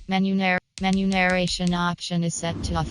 Menu narration option is set to off.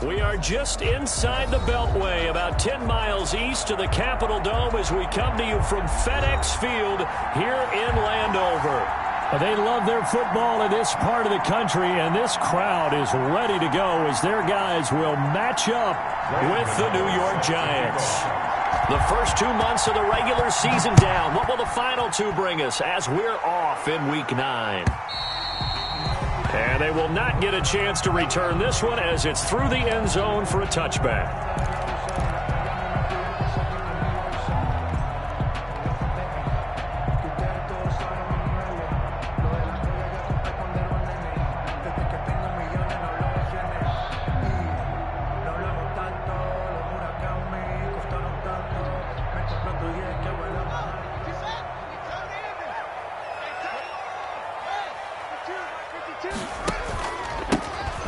We are just inside the Beltway, about 10 miles east of the Capitol Dome as we come to you from FedEx Field here in Landover. They love their football in this part of the country, and this crowd is ready to go as their guys will match up with the New York Giants. The first 2 months of the regular season down. What will the final two bring us as we're off in Week 9? And they will not get a chance to return this one as it's through the end zone for a touchback.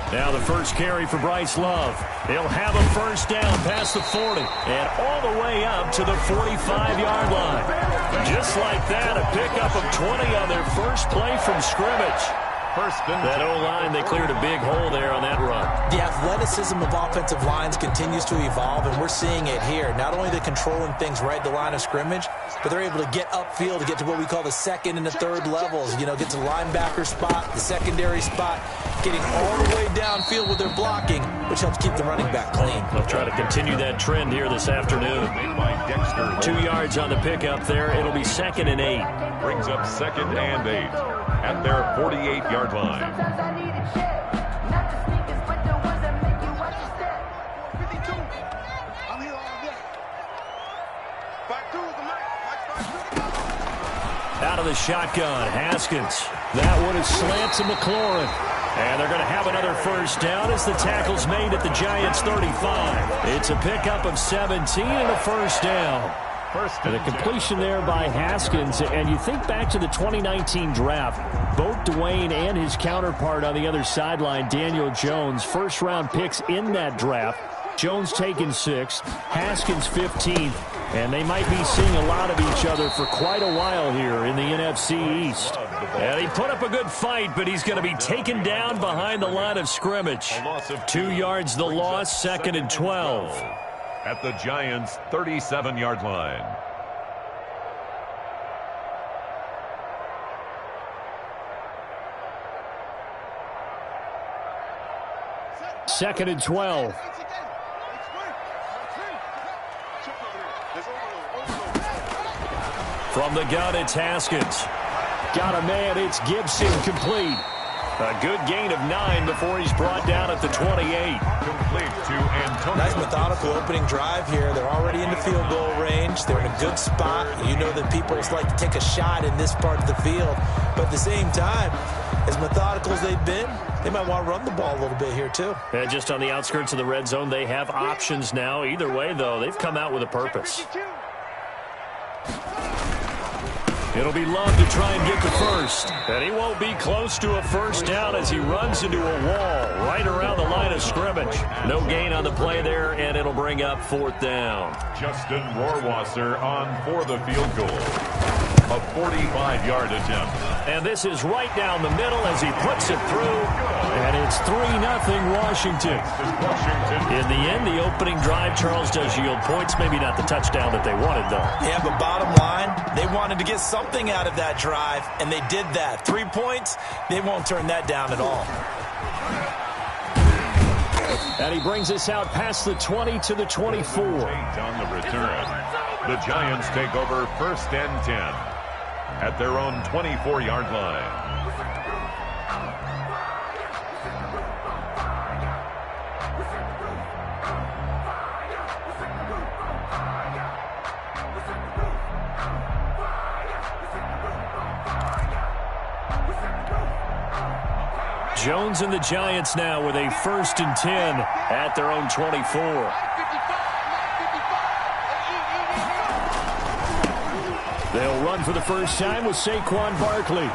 Now the first carry for Bryce Love. He'll have a first down past the 40 and all the way up to the 45-yard line. Just like that, a pickup of 20 on their first play from scrimmage. That O-line, they cleared a big hole there on that run. The athleticism of offensive lines continues to evolve, and we're seeing it here. Not only they're controlling things right at the line of scrimmage, but they're able to get upfield to get to what we call the second and the third levels. You know, get to the linebacker spot, the secondary spot, getting all the way downfield with their blocking, which helps keep the running back clean. They'll try to continue that trend here this afternoon. 2 yards on the pickup there. It'll be 2nd and 8. Brings up 2nd and 8 at their 48-yard line. Out of the shotgun, Haskins. That one is slant to McLaurin. And they're going to have another first down as the tackle's made at the Giants' 35. It's a pickup of 17 and a first down. And a completion there by Haskins. And you think back to the 2019 draft, both Dwayne and his counterpart on the other sideline, Daniel Jones, first-round picks in that draft. Jones taken 6th, Haskins 15th, and they might be seeing a lot of each other for quite a while here in the NFC East. And he put up a good fight, but he's going to be taken down behind the line of scrimmage. 2 yards the loss, 2nd and 12. At the Giants' 37-yard line. 2nd and 12. From the gun, it's Haskins. Got a man, it's Gibson, complete. A good gain of 9 before he's brought down at the 28. Complete to Antonio. Nice methodical opening drive here. They're already in the field goal range. They're in a good spot. You know that people just like to take a shot in this part of the field. But at the same time, as methodical as they've been, they might want to run the ball a little bit here too. And just on the outskirts of the red zone, they have options now. Either way, though, they've come out with a purpose. It'll be Love to try and get the first. And he won't be close to a first down as he runs into a wall right around the line of scrimmage. No gain on the play there, and it'll bring up 4th down. Justin Rohrwasser on for the field goal. A 45-yard attempt. And this is right down the middle as he puts it through. And it's 3-0 Washington. In the end, the opening drive, Charles, does yield points. Maybe not the touchdown that they wanted, though. Yeah, but bottom line, they wanted to get something out of that drive, and they did that. 3 points, they won't turn that down at all. And he brings us out past the 20 to the 24. On the return, the Giants take over 1st and 10 at their own 24-yard line. Jones and the Giants now with a 1st and 10 at their own 24. They'll run for the first time with Saquon Barkley.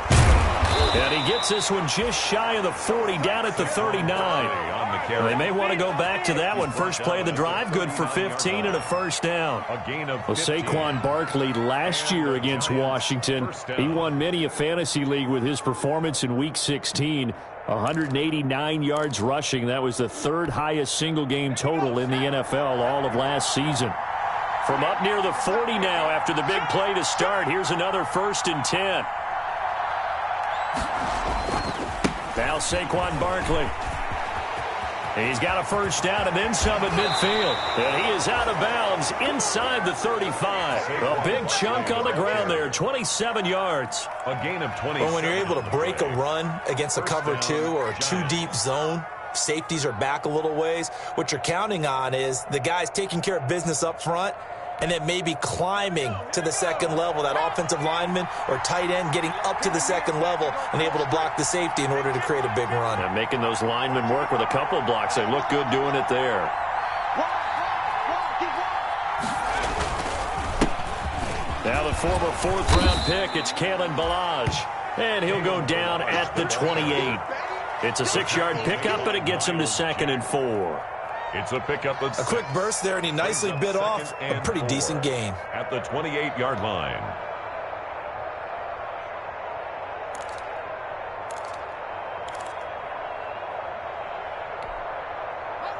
And he gets this one just shy of the 40, down at the 39. They may want to go back to that one. First play of the drive, good for 15 and a first down. Well, Saquon Barkley last year against Washington, he won many a fantasy league with his performance in Week 16. 189 yards rushing. That was the 3rd highest single game total in the NFL all of last season. From up near the 40 now after the big play to start. Here's another 1st and 10. Now Saquon Barkley. He's got a first down and then some at midfield. And he is out of bounds inside the 35. A big chunk on the ground there, 27 yards. A gain of 20. Well, when you're able to break a run against a cover 2 or a 2-deep zone, safeties are back a little ways. What you're counting on is the guys taking care of business up front and then maybe climbing to the 2nd level, that offensive lineman or tight end getting up to the 2nd level and able to block the safety in order to create a big run. And making those linemen work with a couple of blocks. They look good doing it there. Now the former 4th-round pick, it's Kalen Ballage. And he'll go down at the 28. It's a 6-yard pickup, but it gets him to 2nd and 4. It's a pickup of a quick burst there, and he nicely bit off a pretty decent gain. At the 28-yard line.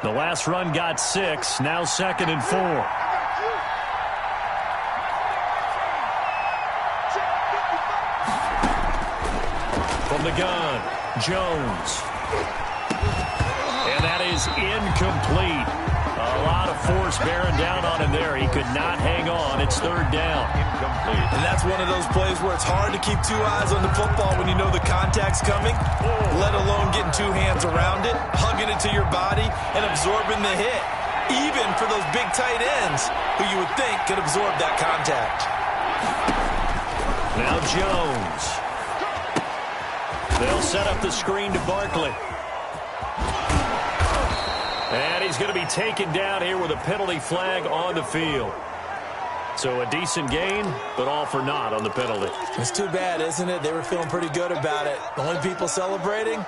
The last run got 6, now 2nd and 4. From the gun, Jones. And that is incomplete. A lot of force bearing down on him there. He could not hang on. It's 3rd down. Incomplete. And that's one of those plays where it's hard to keep 2 eyes on the football when you know the contact's coming, let alone getting 2 hands around it, hugging it to your body, and absorbing the hit. Even for those big tight ends who you would think could absorb that contact. Now Jones. They'll set up the screen to Barkley. And he's going to be taken down here with a penalty flag on the field. So a decent gain, but all for naught on the penalty. It's too bad, isn't it? They were feeling pretty good about it. The only people celebrating,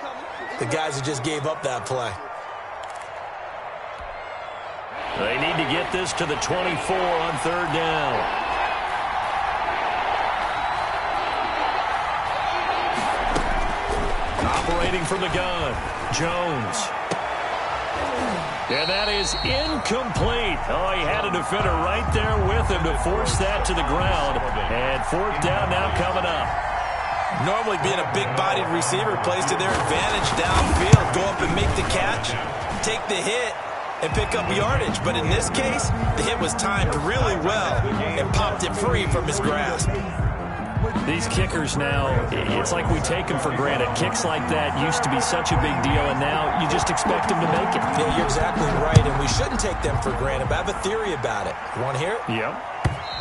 the guys who just gave up that play. They need to get this to the 24 on 3rd down. Operating from the gun, Jones. And that is incomplete. Oh, he had a defender right there with him to force that to the ground. And 4th down now coming up. Normally being a big-bodied receiver plays to their advantage downfield. Go up and make the catch. take the hit and pick up yardage. But in this case, the hit was timed really well and popped it free from his grasp. These kickers now, it's like we take them for granted. Kicks like that used to be such a big deal, and now you just expect them to make it. Yeah, you're exactly right, and we shouldn't take them for granted, but I have a theory about it. You want to hear it? Yep.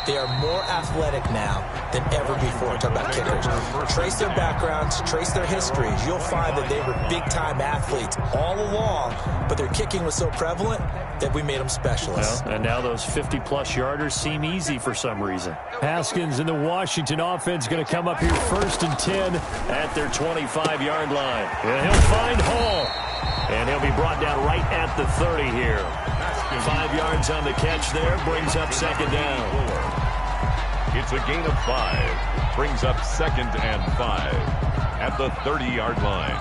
They are more athletic now than ever before. Talk about kickers. Trace their backgrounds, trace their histories. You'll find that they were big-time athletes all along, but their kicking was so prevalent that we made them specialists. Well, and now those 50-plus yarders seem easy for some reason. Haskins and the Washington offense going to come up here 1st and 10 at their 25-yard line. And he'll find Hall. And he'll be brought down right at the 30 here. 5 yards on the catch there, brings up 2nd down. It's a gain of 5. Brings up 2nd and 5 at the 30-yard line.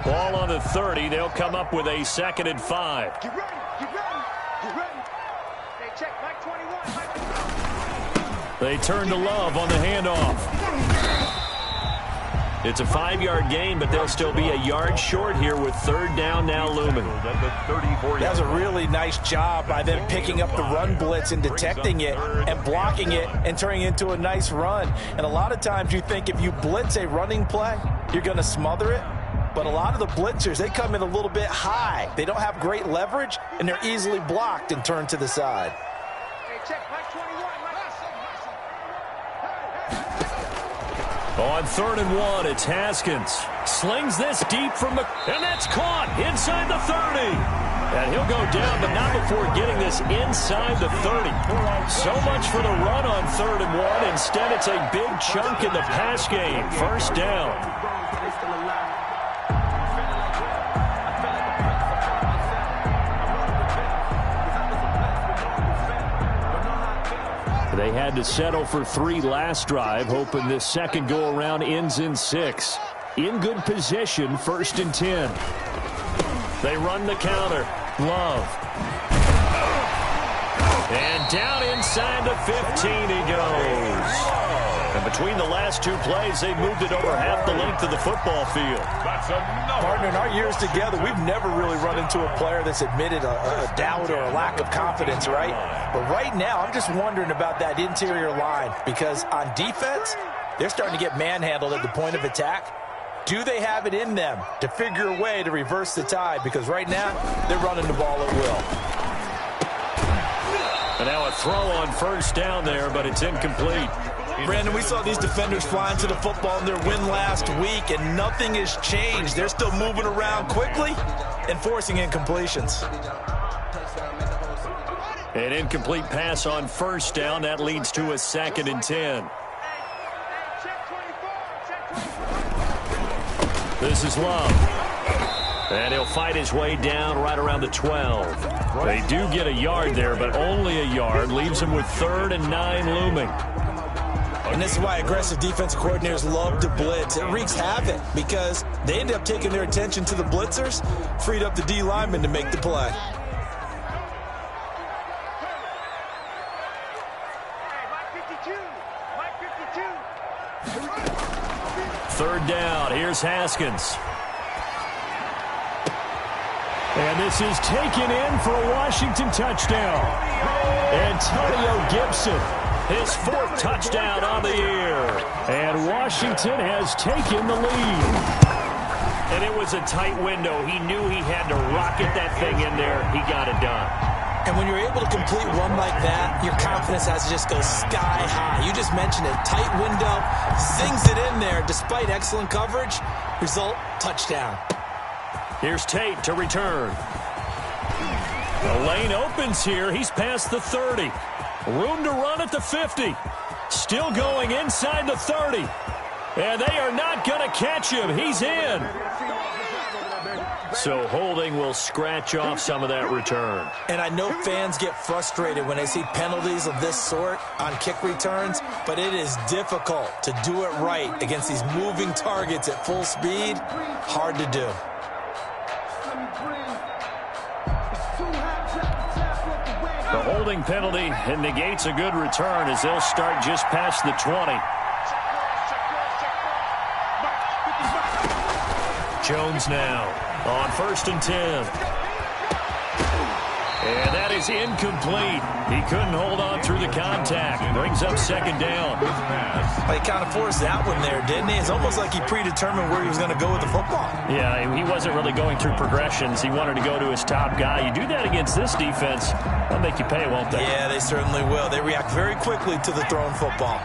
Ball on the 30. They'll come up with a 2nd and 5. Get ready. Hey, check, Mike 21. They turn to Love on the handoff. It's a 5-yard gain, but they'll still be a yard short here with 3rd down now looming. That was a really nice job by them picking up the run blitz and detecting it and blocking it and turning it into a nice run. And a lot of times you think if you blitz a running play, you're going to smother it. But a lot of the blitzers, they come in a little bit high. They don't have great leverage, and they're easily blocked and turned to the side. Hey, check, Mike 21. On 3rd and 1, it's Haskins. Slings this deep from the... And that's caught inside the 30. And he'll go down, but not before getting this inside the 30. So much for the run on 3rd and 1. Instead, it's a big chunk in the pass game. 1st down. They had to settle for 3 last drive, hoping this second go-around ends in 6. In good position, 1st and 10. They run the counter. Love. And down inside the 15 he goes. And between the last 2 plays, they moved it over half the length of the football field. Partner, in our years together, we've never really run into a player that's admitted a doubt or a lack of confidence, right? But right now, I'm just wondering about that interior line because on defense, they're starting to get manhandled at the point of attack. Do they have it in them to figure a way to reverse the tide? Because right now, they're running the ball at will. And now a throw on 1st down there, but it's incomplete. Brandon, we saw these defenders flying to the football in their win last week, and nothing has changed. They're still moving around quickly and forcing incompletions. An incomplete pass on 1st down. That leads to a 2nd and 10. This is Love. And he'll fight his way down right around the 12. They do get a yard there, but only a yard. Leaves them with 3rd and 9 looming. And this is why aggressive defensive coordinators love to blitz. It wreaks havoc because they end up taking their attention to the blitzers, freed up the D lineman to make the play. Mike 52. 3rd down. Here's Haskins. And this is taken in for a Washington touchdown. Antonio Gibson. His 4th touchdown on the year. And Washington has taken the lead. And it was a tight window. He knew he had to rocket that thing in there. He got it done. And when you're able to complete one like that, your confidence has to just go sky high. You just mentioned it. Tight window, zings it in there despite excellent coverage. Result, touchdown. Here's Tate to return. The lane opens here. He's past the 30. Room to run at the 50. Still going inside the 30. And they are not going to catch him. He's in. So holding will scratch off some of that return. And I know fans get frustrated when they see penalties of this sort on kick returns, but it is difficult to do it right against these moving targets at full speed. Hard to do. The holding penalty negates a good return as they'll start just past the 20. Jones now. On 1st and 10. And that is incomplete. He couldn't hold on through the contact. Brings up 2nd down. He kind of forced that one there, didn't he? It's almost like he predetermined where he was going to go with the football. Yeah, he wasn't really going through progressions. He wanted to go to his top guy. You do that against this defense, they'll make you pay, won't they? Yeah, they certainly will. They react very quickly to the thrown football.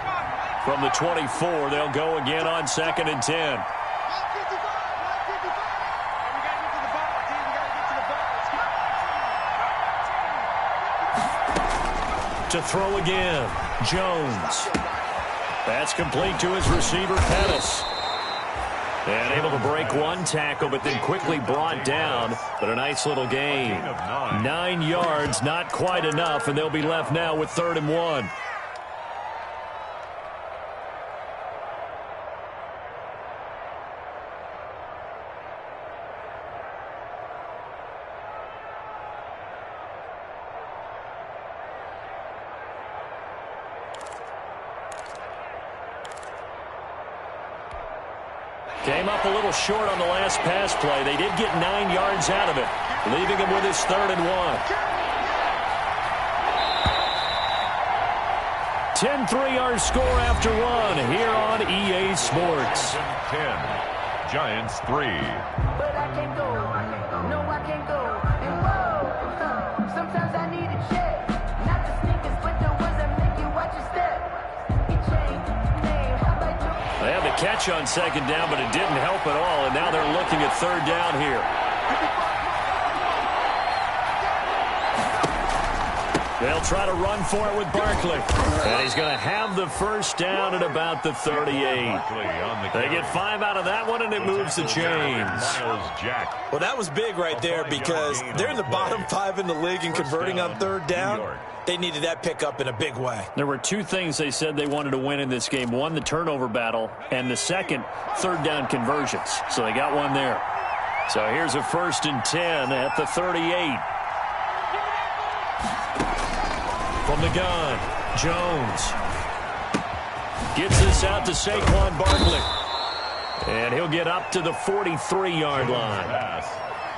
From the 24, they'll go again on 2nd and 10. To throw again, Jones. That's complete to his receiver, Pettis. And able to break one tackle, but then quickly brought down. But a nice little gain. 9 yards, not quite enough, and they'll be left now with 3rd and 1. Came up a little short on the last pass play. They did get 9 yards out of it, leaving him with his 3rd and 1. 10-3 our score after 1 here on EA Sports. 10, Giants 3. But I can't go. No, I can't go. And whoa, sometimes I need a check. Not the sneakers, but the ones that make you watch your step. It changed name. How about you? They had the catch on 2nd down, but it didn't help at all, and now they're looking at 3rd down here. They'll try to run for it with Barkley. And he's going to have the 1st down at about the 38. They get 5 out of that one, and it moves the chains. Well, that was big right there because they're in the bottom 5 in the league in converting on 3rd down. They needed that pickup in a big way. There were 2 things they said they wanted to win in this game. One, the turnover battle, and the second, 3rd down conversions. So they got one there. So here's a 1st and 10 at the 38. From the gun, Jones gets this out to Saquon Barkley. And he'll get up to the 43-yard line.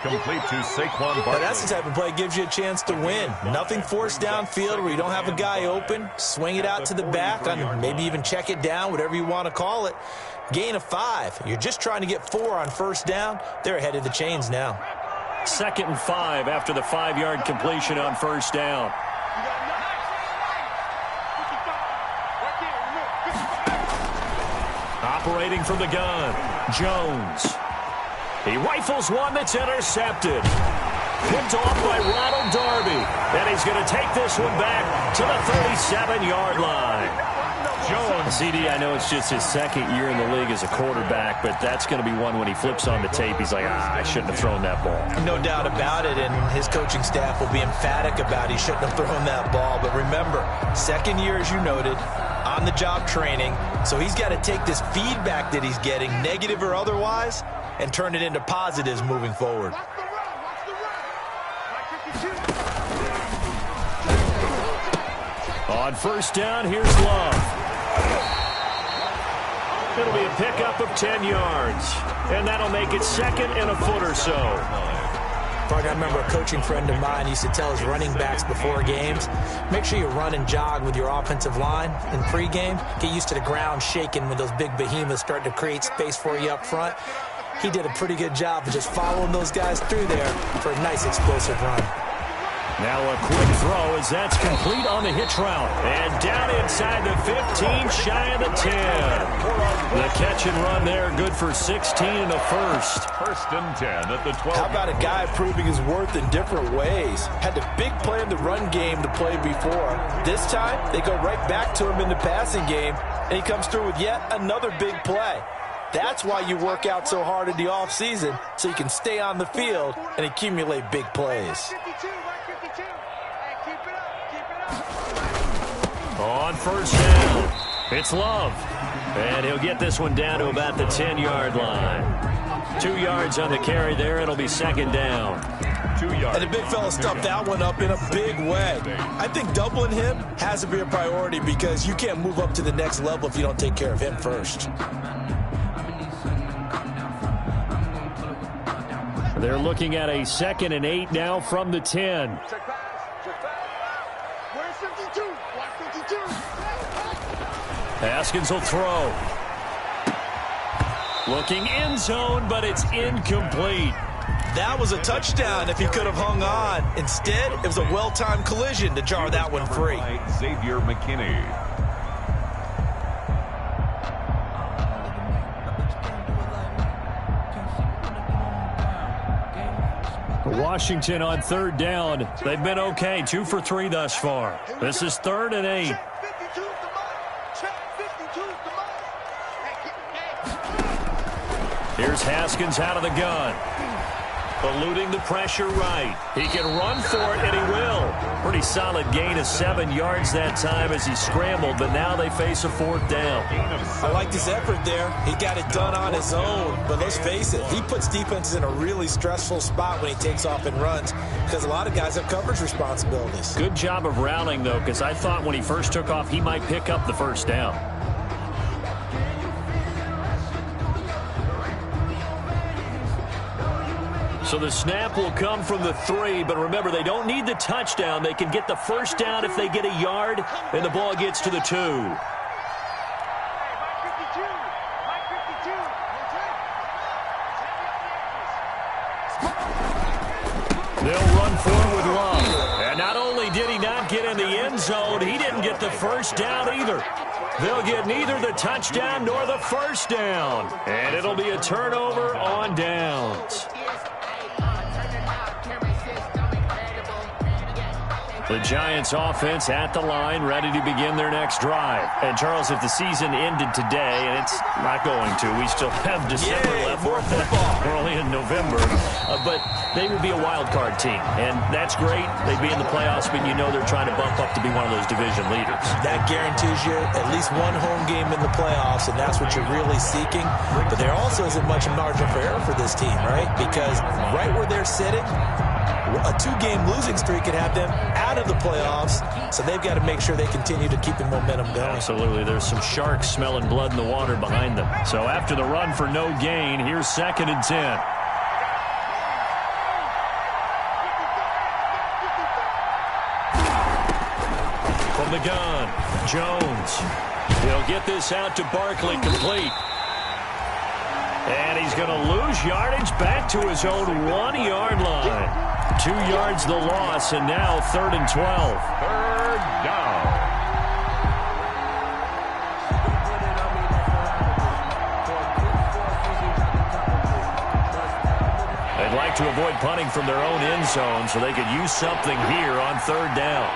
Complete to Saquon Barkley. But that's the type of play that gives you a chance to win. Nothing forced downfield where you don't have a guy open. Swing it out to the back, and maybe even check it down, whatever you want to call it. Gain of 5. You're just trying to get 4 on 1st down. They're ahead of the chains now. 2nd and 5 after the 5-yard completion on 1st down. Operating from the gun, Jones. He rifles one that's intercepted. Picked off by Ronald Darby. And he's going to take this one back to the 37-yard line. Jones. CD, I know it's just his 2nd year in the league as a quarterback, but that's going to be one when he flips on the tape. He's like, I shouldn't have thrown that ball. No doubt about it, and his coaching staff will be emphatic about he shouldn't have thrown that ball. But remember, 2nd year, as you noted, on-the-job training, so he's got to take this feedback that he's getting, negative or otherwise, and turn it into positives moving forward. On 1st down, here's Love. It'll be a pickup of 10 yards, and that'll make it 2nd and a foot or so. I remember a coaching friend of mine used to tell his running backs before games, make sure you run and jog with your offensive line in pregame. Get used to the ground shaking when those big behemoths start to create space for you up front. He did a pretty good job of just following those guys through there for a nice explosive run. Now a quick throw as that's complete on the hitch route. And down inside the 15, shy of the 10. The catch and run there, good for 16 and a 1st. 1st and 10 at the 12. How about a guy proving his worth in different ways? Had the big play in the run game to play before. This time, they go right back to him in the passing game, and he comes through with yet another big play. That's why you work out so hard in the offseason, so you can stay on the field and accumulate big plays. On 1st down, it's Love. And he'll get this one down to about the 10-yard line. 2 yards on the carry there. It'll be 2nd down. 2 yards. And the big fella stuffed that one up in a big way. I think doubling him has to be a priority because you can't move up to the next level if you don't take care of him first. They're looking at a 2nd and 8 now from the 10. Check pass. Check pass. Where's 52? Block 52. Haskins will throw. Looking end zone, but it's incomplete. That was a touchdown if he could have hung on. Instead, it was a well-timed collision to jar that one free. Xavier McKinney. Washington on 3rd down. They've been okay, 2 for 3 thus far. This is 3rd and 8. Check 52's the money. Check 52's the money. Here's Haskins out of the gun. Eluding the pressure right. He can run for it, and he will. Pretty solid gain of 7 yards that time as he scrambled, but now they face a 4th down. I liked his effort there. He got it done on his own. But let's face it, he puts defenses in a really stressful spot when he takes off and runs because a lot of guys have coverage responsibilities. Good job of rallying, though, because I thought when he first took off, he might pick up the 1st down. So the snap will come from the 3, but remember, they don't need the touchdown. They can get the 1st down if they get a yard, and the ball gets to the 2. Hey, Mike 52. Mike 52. They'll run forward with Love. And not only did he not get in the end zone, he didn't get the 1st down either. They'll get neither the touchdown nor the 1st down. And it'll be a turnover on downs. The Giants offense at the line, ready to begin their next drive. And, Charles, if the season ended today, and it's not going to, we still have December left. More football. We're only in November. But they would be a wild card team, and that's great. They'd be in the playoffs, but you know they're trying to bump up to be one of those division leaders. That guarantees you at least one home game in the playoffs, and that's what you're really seeking. But there also isn't much margin for error for this team, right? Because right where they're sitting, a 2-game losing streak could have them out of the playoffs, so they've got to make sure they continue to keep the momentum going. Absolutely. There's some sharks smelling blood in the water behind them. So after the run for no gain, here's 2nd and 10. From the gun, Jones. He'll get this out to Barkley, complete. And he's going to lose yardage back to his own 1-yard line. 2 yards the loss, and now 3rd and 12. 3rd down. They'd like to avoid punting from their own end zone so they could use something here on 3rd down.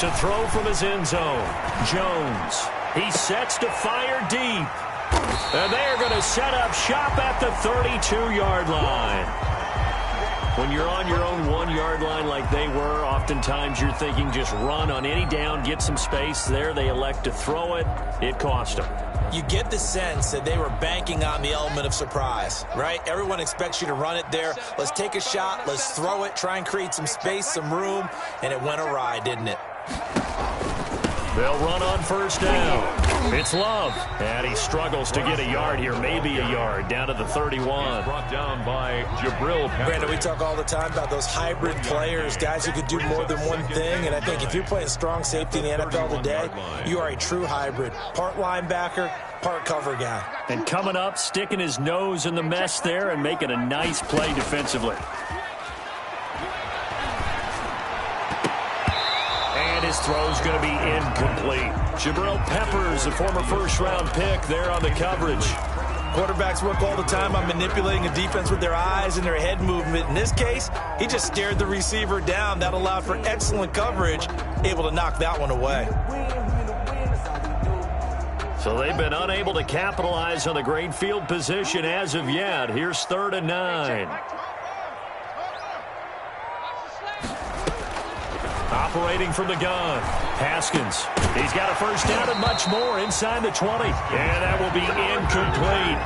To throw from his end zone, Jones. He sets to fire deep. And they're going to set up shop at the 32-yard line. When you're on your own 1-yard line like they were, oftentimes you're thinking just run on any down, get some space. There they elect to throw it. It cost them. You get the sense that they were banking on the element of surprise, right? Everyone expects you to run it there. Let's take a shot. Let's throw it. Try and create some space, some room. And it went awry, didn't it? They'll run on 1st down. It's Love. And he struggles to get a yard here, maybe a yard, down to the 31. Brought down by Jabril Peppers. Brandon, we talk all the time about those hybrid players, guys who could do more than one thing. And I think if you're playing strong safety in the NFL today, you are a true hybrid. Part linebacker, part cover guy. And coming up, sticking his nose in the mess there and making a nice play defensively. His throw's going to be incomplete. Jabril Peppers, a former 1st-round pick, there on the coverage. Quarterbacks work all the time on manipulating a defense with their eyes and their head movement. In this case, he just stared the receiver down. That allowed for excellent coverage, able to knock that one away. So they've been unable to capitalize on the great field position as of yet. Here's 3rd and 9. Operating from the gun, Haskins. He's got a 1st down and much more inside the 20. And that will be incomplete.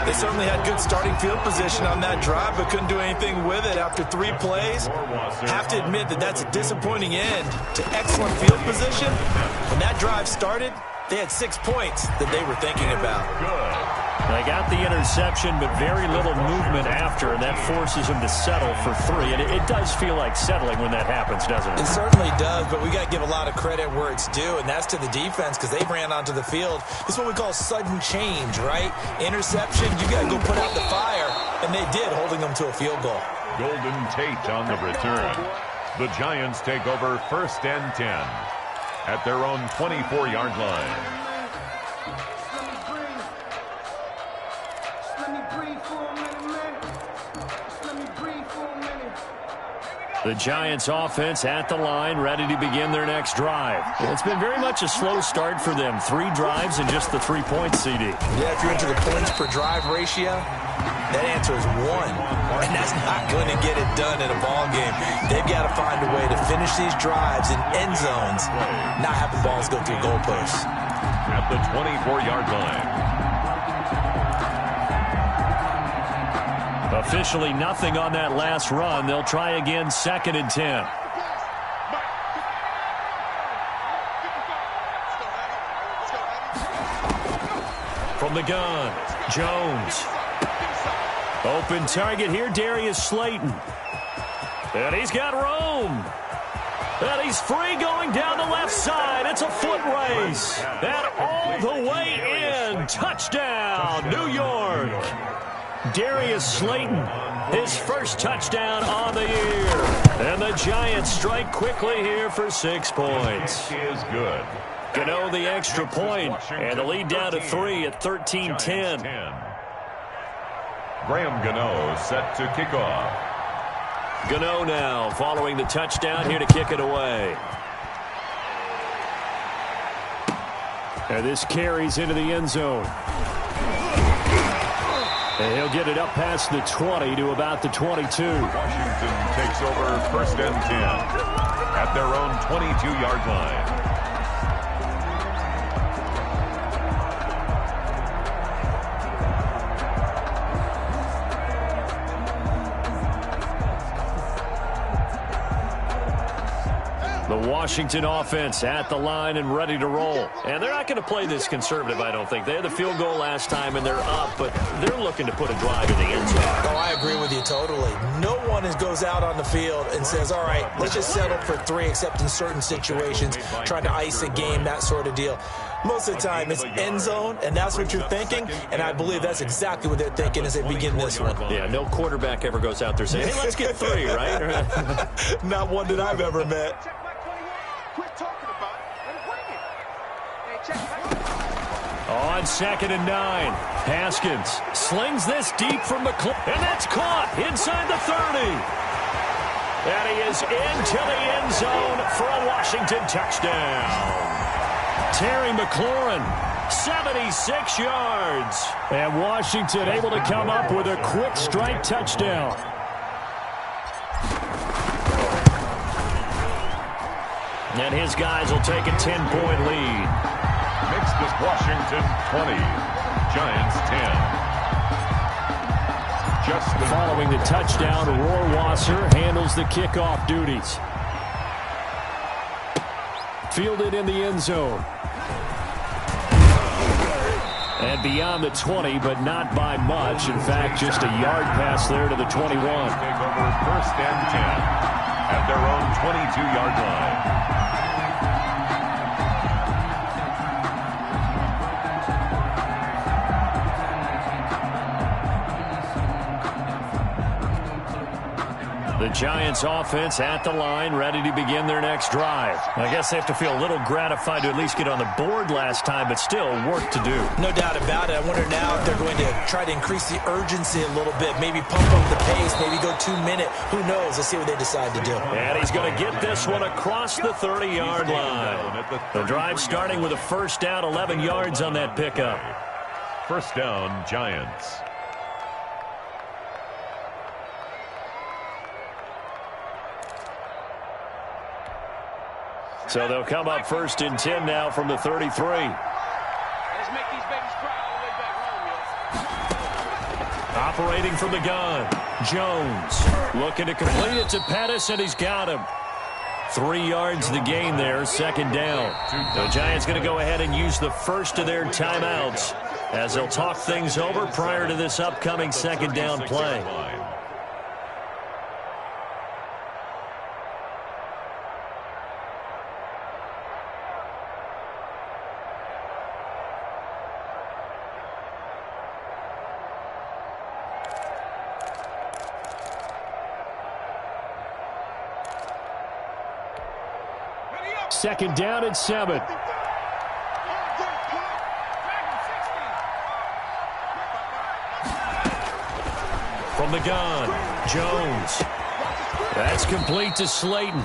They certainly had good starting field position on that drive, but couldn't do anything with it after 3 plays. Have to admit that that's a disappointing end to excellent field position. When that drive started, they had 6 points that they were thinking about. Good. They got the interception, but very little movement after, and that forces them to settle for 3. And it does feel like settling when that happens, doesn't it? It certainly does, but we got to give a lot of credit where it's due, and that's to the defense because they ran onto the field. This is what we call sudden change, right? Interception, you got to go put out the fire, and they did, holding them to a field goal. Golden Tate on the return. The Giants take over 1st and 10 at their own 24-yard line. The Giants offense at the line, ready to begin their next drive. It's been very much a slow start for them. 3 drives and just the 3 points, CD. Yeah, if you're into the points per drive ratio, that answer is 1. And that's not going to get it done in a ball game. They've got to find a way to finish these drives in end zones, not having balls go through goalposts. At the 24-yard line. Officially nothing on that last run. They'll try again, 2nd and 10. From the gun, Jones. Open target here, Darius Slayton. And he's got Rome. And he's free going down the left side. It's a foot race. And all the way in. Touchdown, New York. Darius Slayton, his first touchdown on the year. And the Giants strike quickly here for 6 points. Is good. Gano the extra point, and the lead down to 3 at 13-10. Graham Gano set to kick off. Gano now following the touchdown here to kick it away. And this carries into the end zone. And he'll get it up past the 20 to about the 22. Washington takes over 1st and 10 at their own 22-yard line. The Washington offense at the line and ready to roll. And they're not going to play this conservative, I don't think. They had the field goal last time, and they're up, but they're looking to put a drive in the end zone. Oh, I agree with you totally. No one goes out on the field and says, all right, let's just settle for 3, except in certain situations, trying to ice a game, that sort of deal. Most of the time, it's end zone, and that's what you're thinking, and I believe that's exactly what they're thinking as they begin this one. Yeah, no quarterback ever goes out there saying, hey, let's get 3, right? Not one that I've ever met. Quit talking about it and bring it. Hey, check On 2nd and 9, Haskins slings this deep from McClure, and that's caught inside the 30. And he is into the end zone for a Washington touchdown. Terry McLaurin, 76 yards. And Washington able to come up with a quick strike touchdown. And his guys will take a 10-point lead. Makes this Washington 20, Giants 10. Just following the touchdown, Rohrwasser handles the kickoff duties. Fielded in the end zone. And beyond the 20, but not by much. In fact, just a yard pass there to the 21. Take over 1st and 10 at their own 22-yard line. The Giants offense at the line, ready to begin their next drive. I guess they have to feel a little gratified to at least get on the board last time, but still work to do. No doubt about it. I wonder now if they're going to try to increase the urgency a little bit, maybe pump up the pace, maybe go 2-minute. Who knows? Let's see what they decide to do. And he's going to get this one across the 30-yard line. The drive starting with a first down, 11 yards on that pickup. First down, Giants. So they'll come up 1st and 10 now from the 33. Let's make these babies cry all the way back home, yo. Operating from the gun, Jones looking to complete it to Pettis, and he's got him. 3 yards the gain there, 2nd down. The Giants going to go ahead and use the first of their timeouts. as they'll talk things over prior to this upcoming second down play. Second down and 7. From the gun, Jones. That's complete to Slayton.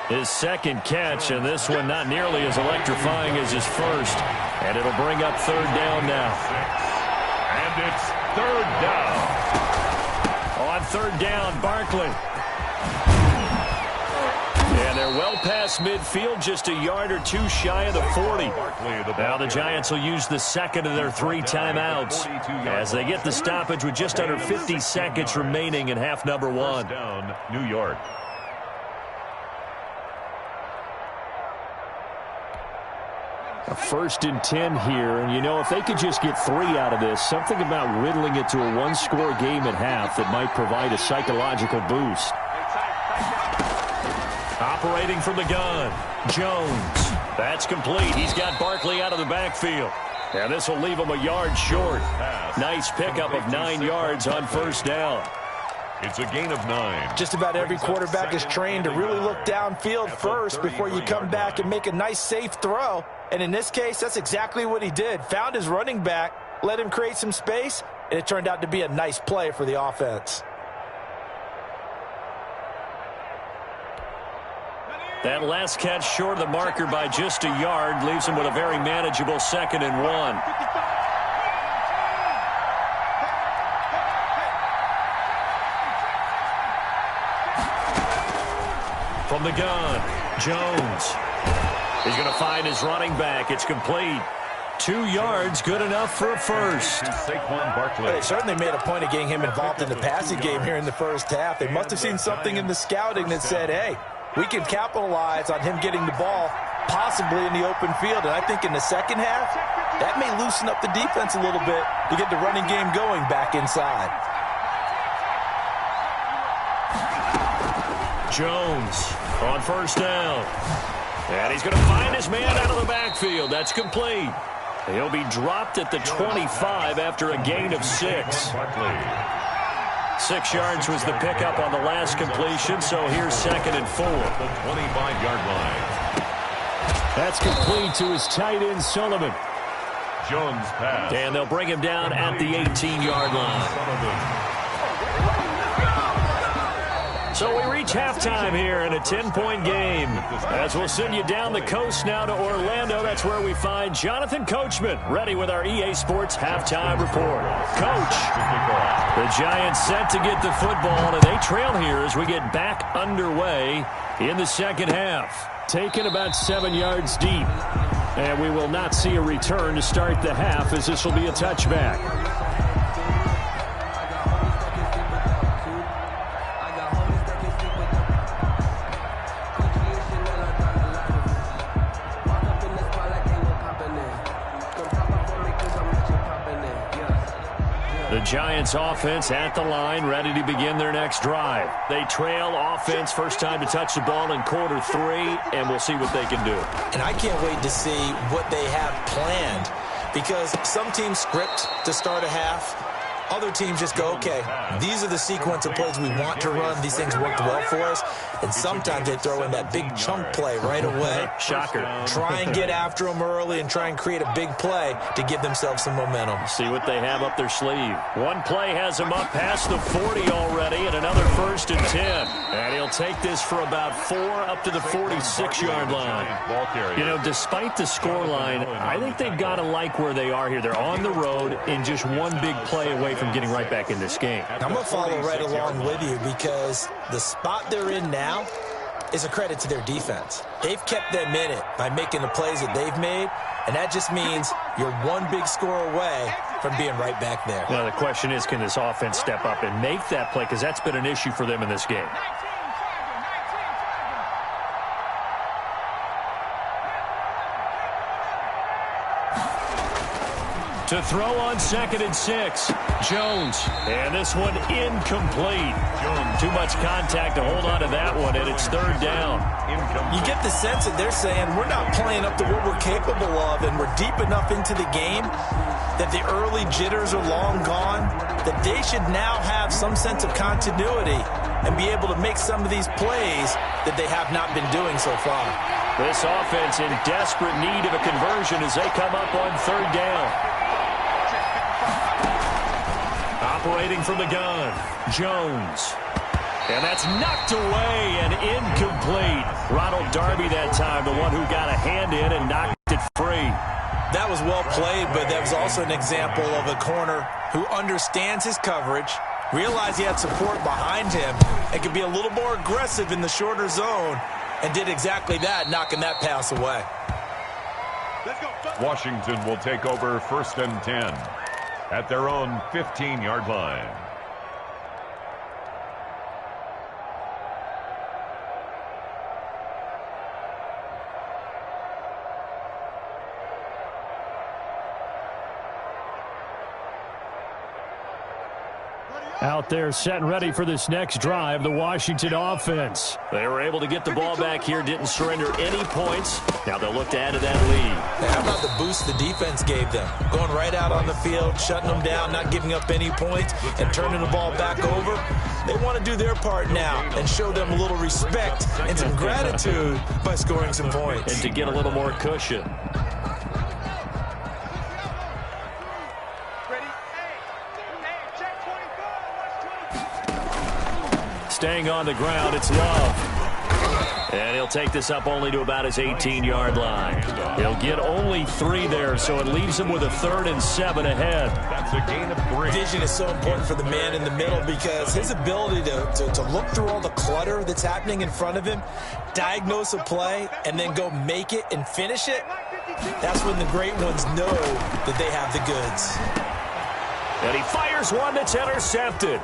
His second catch, and this one not nearly as electrifying as his first. And it'll bring up third down now. And it's third down. On third down, Barkley. And they're well past midfield, just a yard or two shy of the 40. Now the Giants will use the second of their 3 timeouts as they get the stoppage with just under 50 seconds remaining in half number 1. Down, New York. A 1st and 10 here, and you know, if they could just get 3 out of this, something about riddling it to a one-score game at half that might provide a psychological boost. Operating from the gun, Jones. That's complete. He's got Barkley out of the backfield. And this will leave him a yard short. Nice pickup of 9 yards on first down. It's a gain of 9. Just about every quarterback is trained to really look downfield first before you come back and make a nice, safe throw. And in this case, that's exactly what he did. Found his running back, let him create some space, and it turned out to be a nice play for the offense. That last catch short of the marker by just a yard leaves him with a very manageable 2nd and 1. From the gun, Jones. He's going to find his running back. It's complete. 2 yards, good enough for a first. Saquon Barkley. They certainly made a point of getting him involved in the passing game here in the first half. They must have seen something in the scouting that said, hey, we can capitalize on him getting the ball possibly in the open field. And I think in the second half, that may loosen up the defense a little bit to get the running game going back inside. Jones on first down. And he's going to find his man out of the backfield. That's complete. He'll be dropped at the 25 after a gain of 6. 6 yards was the pickup on the last completion, so here's 2nd and 4. The 25-yard line. That's complete to his tight end, Sullivan. Jones pass. And they'll bring him down at the 18-yard line. So we reach halftime here in a 10-point game. As we'll send you down the coast now to Orlando, that's where we find Jonathan Coachman ready with our EA Sports halftime report. Coach, the Giants set to get the football, and they trail here as we get back underway in the second half. Taken about 7 yards deep. And we will not see a return to start the half, as this will be a touchback. The Giants offense at the line, ready to begin their next drive. They trail offense, first time to touch the ball in quarter 3, and we'll see what they can do. And I can't wait to see what they have planned, because some teams script to start a half. Other teams just go, okay, these are the sequence of plays we want to run. These things worked well for us. And sometimes they throw in that big chunk play right away. Shocker. Try and get after them early and try and create a big play to give themselves some momentum. See what they have up their sleeve. One play has them up past the 40 already, and another 1st and 10. And he'll take this for about 4 up to the 46-yard line. You know, despite the score line, I think they've got to like where they are here. They're on the road and just one big play away from getting right back in this game. I'm going to follow right along with you, because the spot they're in now is a credit to their defense. They've kept them in it by making the plays that they've made, and that just means you're one big score away from being right back there. Now the question is, can this offense step up and make that play, because that's been an issue for them in this game. To throw on 2nd and 6. Jones. And this one incomplete. Too much contact to hold on to that one, and it's 3rd down. You get the sense that they're saying we're not playing up to what we're capable of, and we're deep enough into the game that the early jitters are long gone, that they should now have some sense of continuity and be able to make some of these plays that they have not been doing so far. This offense in desperate need of a conversion as they come up on 3rd down. Operating from the gun, Jones. And that's knocked away and incomplete. Ronald Darby that time, the one who got a hand in and knocked it free. That was well played, but that was also an example of a corner who understands his coverage, realized he had support behind him, and could be a little more aggressive in the shorter zone, and did exactly that, knocking that pass away. Washington will take over 1st and 10 at their own 15-yard line. Out there set and ready for this next drive, the Washington offense. They were able to get the ball back here, didn't surrender any points. Now they'll look to add to that lead. How about the boost the defense gave them? Going right out on the field, shutting them down, not giving up any points, and turning the ball back over. They want to do their part now and show them a little respect and some gratitude by scoring some points. And to get a little more cushion. Staying on the ground, it's Love. And he'll take this up only to about his 18-yard line. He'll get only 3 there, so it leaves him with a 3rd and 7 ahead. That's a gain of 3. Vision is so important for the man in the middle because his ability to look through all the clutter that's happening in front of him, diagnose a play, and then go make it and finish it, that's when the great ones know that they have the goods. And he fires one that's intercepted.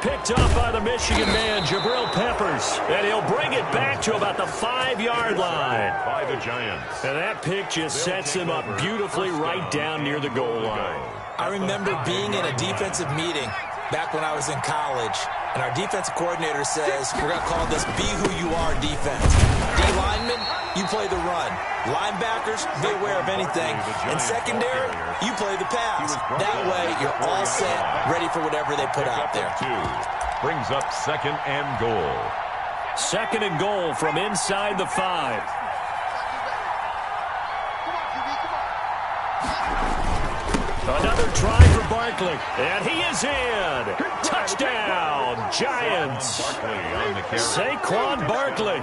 Picked up by the Michigan man, Jabril Peppers. And he'll bring it back to about the 5-yard line. By the Giants. And that pick just sets him up beautifully right down near the goal line. I remember being in a defensive meeting back when I was in college, and our defensive coordinator says, we're going to call this Be Who You Are defense. D-linemen, you play the run. Linebackers, be aware of anything. And secondary, you play the pass. That way, you're all set, ready for whatever they put out there. Brings up 2nd and goal. 2nd and goal from inside the 5. Another try for Barkley, and he is in. Touchdown, Giants. Saquon Barkley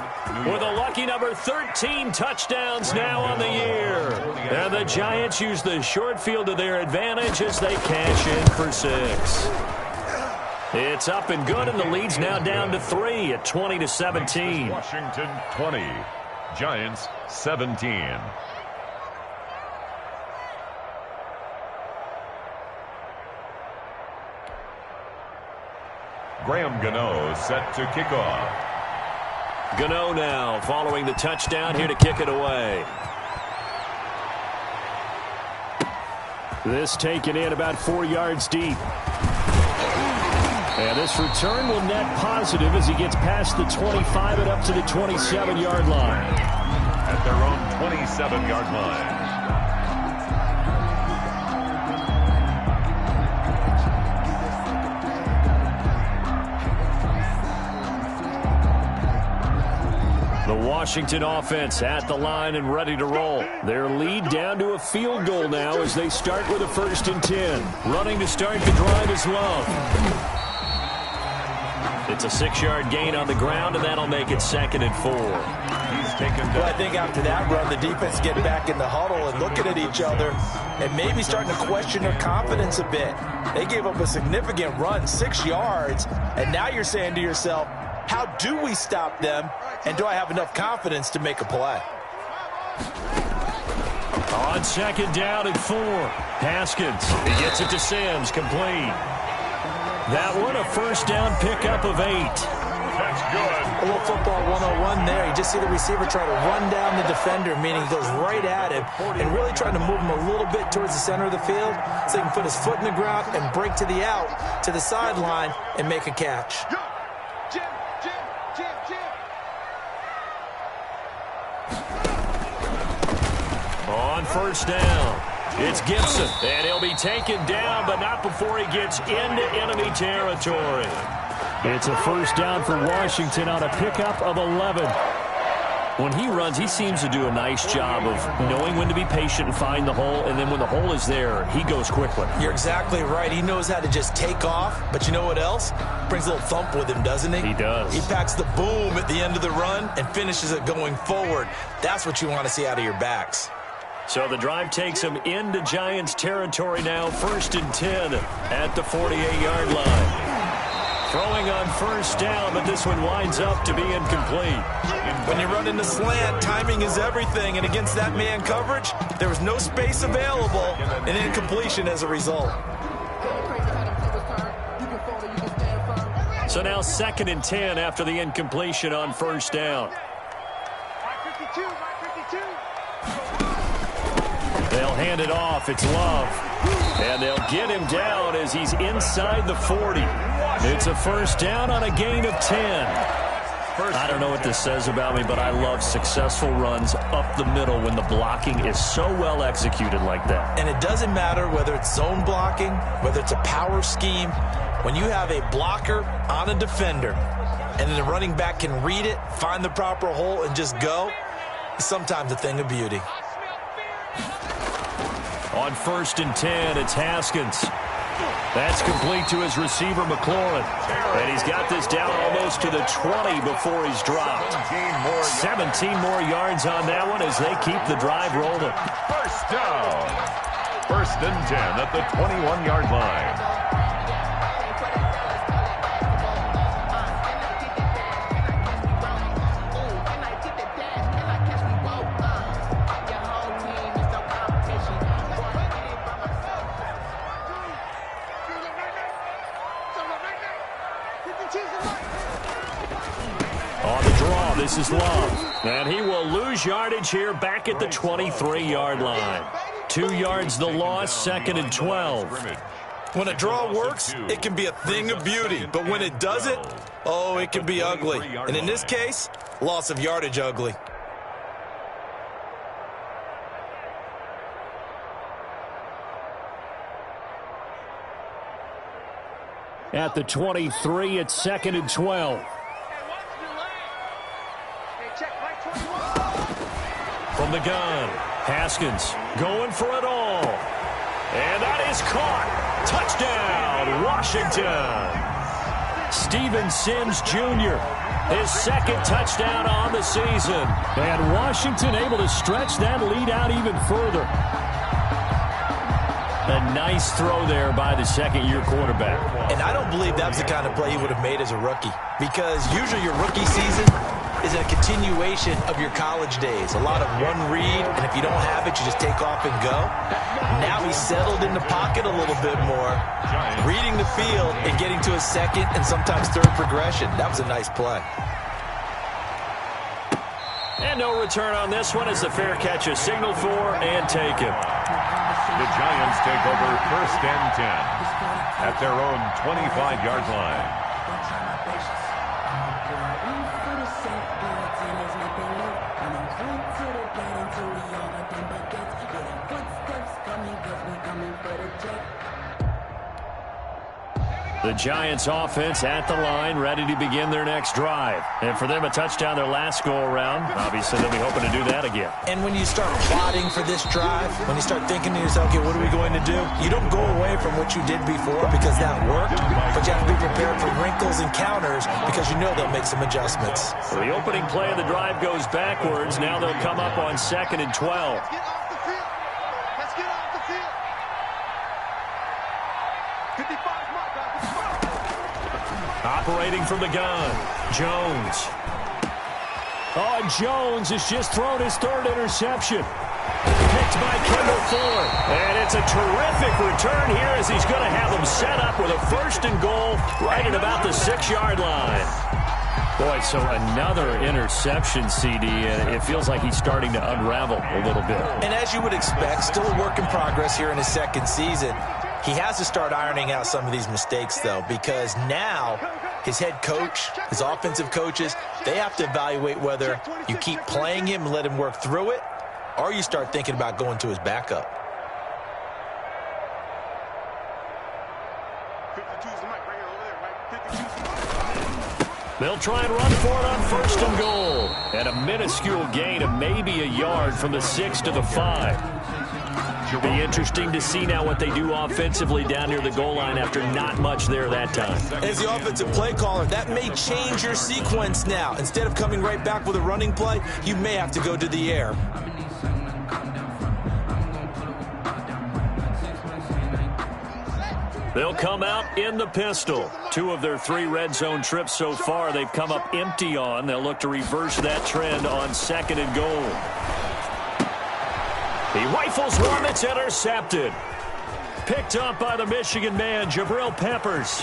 with a lucky number 13 touchdowns now on the year. And the Giants use the short field to their advantage as they cash in for 6. It's up and good, and the lead's now down to 3 at 20-17. Washington 20, Giants 17. Graham Gano set to kick off. Gano now following the touchdown here to kick it away. This taken in about 4 yards deep. And this return will net positive as he gets past the 25 and up to the 27-yard line. At their own 27-yard line. The Washington offense at the line and ready to roll. Their lead down to a field goal now as they start with a 1st and 10. Running to start the drive is Love. It's a 6-yard gain on the ground, and that'll make it 2nd and 4. He's taken down. Well, I think after that run, the defense get back in the huddle and looking at each other and maybe starting to question their confidence a bit. They gave up a significant run, 6 yards, and now you're saying to yourself, how do we stop them, and do I have enough confidence to make a play? On 2nd down and 4, Haskins. He gets it to Sims, complete. That one a 1st down pickup of 8. good. A little football 101 there. You just see the receiver try to run down the defender, meaning he goes right at him and really trying to move him a little bit towards the center of the field so he can put his foot in the ground and break to the out, to the sideline, and make a catch. On first down, it's Gibson, and he'll be taken down, but not before he gets into enemy territory. It's a first down for Washington on a pickup of 11. When he runs, he seems to do a nice job of knowing when to be patient and find the hole, and then when the hole is there, he goes quickly. You're exactly right. He knows how to just take off, but you know what else? Brings a little thump with him, doesn't he? He does. He packs the boom at the end of the run and finishes it going forward. That's what you want to see out of your backs. So the drive takes him into Giants territory now, 1st and 10 at the 48-yard line. Throwing on first down, but this one winds up to be incomplete. When you run in the slant, timing is everything, and against that man coverage, there was no space available, and incompletion as a result. So now 2nd and 10 after the incompletion on first down. They'll hand it off. It's Love. And they'll get him down as he's inside the 40. It's a first down on a gain of 10. I don't know what this says about me, but I love successful runs up the middle when the blocking is so well executed like that. And it doesn't matter whether it's zone blocking, whether it's a power scheme. When you have a blocker on a defender and then the running back can read it, find the proper hole, and just go, it's sometimes a thing of beauty. On 1st and 10, it's Haskins. That's complete to his receiver, McLaurin. And he's got this down almost to the 20 before he's dropped. 17 more yards on that one as they keep the drive rolling. First down. 1st and 10 at the 21-yard line. On the draw, this is Love. And he will lose yardage here back at the 23-yard line. 2 yards the loss, 2nd and 12. When a draw works, it can be a thing of beauty. But when it doesn't, oh, it can be ugly. And in this case, loss of yardage ugly. At the 23, it's 2nd and 12. From the gun, Haskins going for it all. And that is caught. Touchdown, Washington. Steven Sims Jr., his 2nd touchdown on the season. And Washington able to stretch that lead out even further. A nice throw there by the second-year quarterback. And I don't believe that was the kind of play he would have made as a rookie. Because usually your rookie season is a continuation of your college days. A lot of one read, and if you don't have it, you just take off and go. Now he's settled in the pocket a little bit more, reading the field and getting to a second and sometimes third progression. That was a nice play. And no return on this one as the fair catch is signaled for and taken. The Giants take over 1st and 10 at their own 25-yard line. The Giants offense at the line, ready to begin their next drive. And for them, a touchdown their last go-around. Obviously, they'll be hoping to do that again. And when you start plotting for this drive, when you start thinking to yourself, okay, what are we going to do? You don't go away from what you did before because that worked, but you have to be prepared for wrinkles and counters because you know they'll make some adjustments. So the opening play of the drive goes backwards. Now they'll come up on 2nd and 12. Operating from the gun, Jones. Oh, and Jones has just thrown his 3rd interception. Picked by Kendall Fuller. And it's a terrific return here as he's going to have them set up with a 1st and goal right at about the 6-yard line. Boy, so another interception, CD, and it feels like he's starting to unravel a little bit. And as you would expect, still a work in progress here in his second season. He has to start ironing out some of these mistakes, though, because now his head coach, his offensive coaches, they have to evaluate whether you keep playing him and let him work through it, or you start thinking about going to his backup. They'll try and run for it on 1st and goal. And a minuscule gain of maybe a yard from the 6 to the 5. Be interesting to see now what they do offensively down near the goal line after not much there that time. As the offensive play caller, that may change your sequence now. Instead of coming right back with a running play, you may have to go to the air. They'll come out in the pistol. 2 of their 3 red zone trips so far they've come up empty on. They'll look to reverse that trend on 2nd and goal. He rifles one that's intercepted. Picked up by the Michigan man, Jabril Peppers.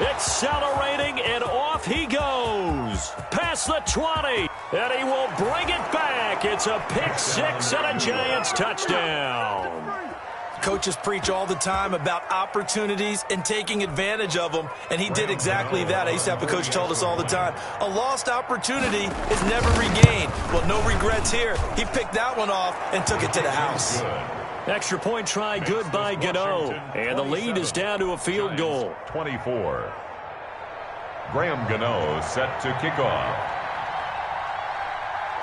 Accelerating, and off he goes. Past the 20, and he will bring it back. It's a pick 6 and a Giants touchdown. Coaches preach all the time about opportunities and taking advantage of them, and he did exactly that. I used to have a coach told us all the time, a lost opportunity is never regained. Well, no regrets here. He picked that one off and took it to the house. Extra point try good by Gano, and the lead is down to a field goal. 24. Graham Gano set to kick off.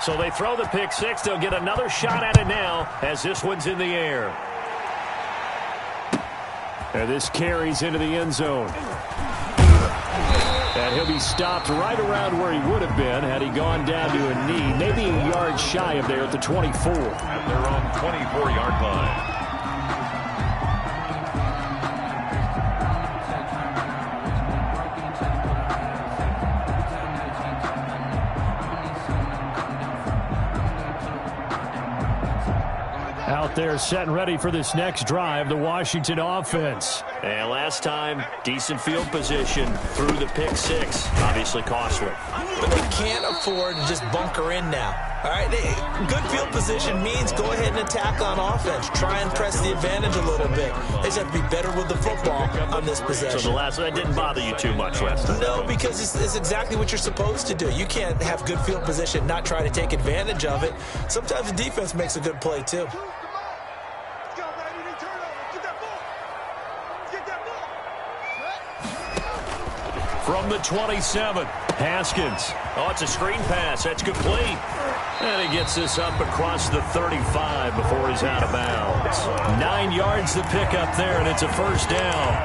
So they throw the pick 6. They'll get another shot at it now as this one's in the air. And this carries into the end zone. And he'll be stopped right around where he would have been had he gone down to a knee, maybe a yard shy of there at the 24. At their own 24-yard line. Out there set and ready for this next drive, the Washington offense. And last time, decent field position through the pick 6. Obviously costly. But they can't afford to just bunker in now. All right, good field position means go ahead and attack on offense. Try and press the advantage a little bit. They just have to be better with the football on this possession. So the last one didn't bother you too much last time? No, because it's exactly what you're supposed to do. You can't have good field position, not try to take advantage of it. Sometimes the defense makes a good play, too. From the 27, Haskins. Oh, it's a screen pass. That's complete. And he gets this up across the 35 before he's out of bounds. 9 yards to pick up there, and it's a first down.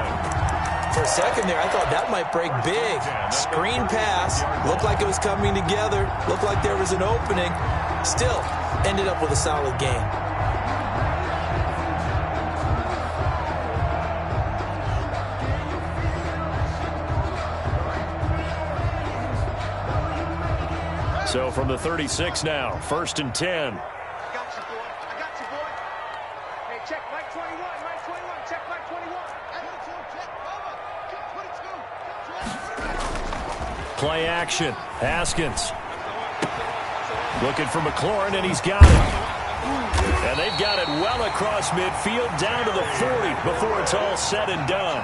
For a second there, I thought that might break big. Screen pass. Looked like it was coming together. Looked like there was an opening. Still, ended up with a solid gain. So from the 36 now, 1st and 10. I got you, boy. I got you, boy. Hey, check Mike 21. Mike 21. Check Mike 21. Play action. Haskins. Looking for McLaurin, and he's got it. And they've got it well across midfield, down to the 40 before it's all said and done.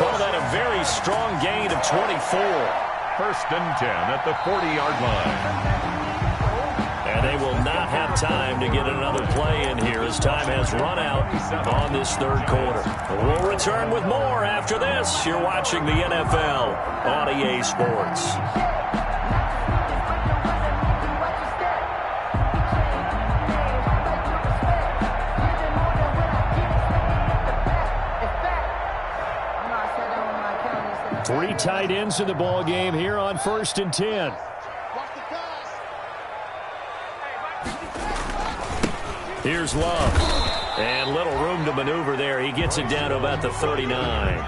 Call that a very strong gain of 24. 1st and 10 at the 40-yard line. And they will not have time to get another play in here as time has run out on this 3rd quarter. We'll return with more after this. You're watching the NFL on EA Sports. Three tight ends in the ball game here on 1st and 10. Here's Love. And little room to maneuver there. He gets it down to about the 39.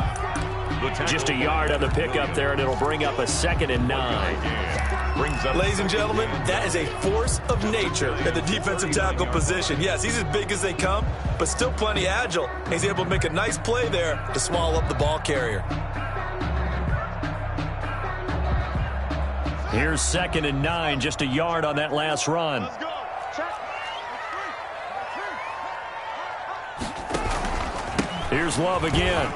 Just a yard on the pickup there, and it'll bring up a 2nd and 9. Ladies and gentlemen, that is a force of nature at the defensive tackle position. Yes, he's as big as they come, but still plenty agile. He's able to make a nice play there to swallow up the ball carrier. Here's 2nd and 9, just a yard on that last run. Let's go. Check. Here's Love again.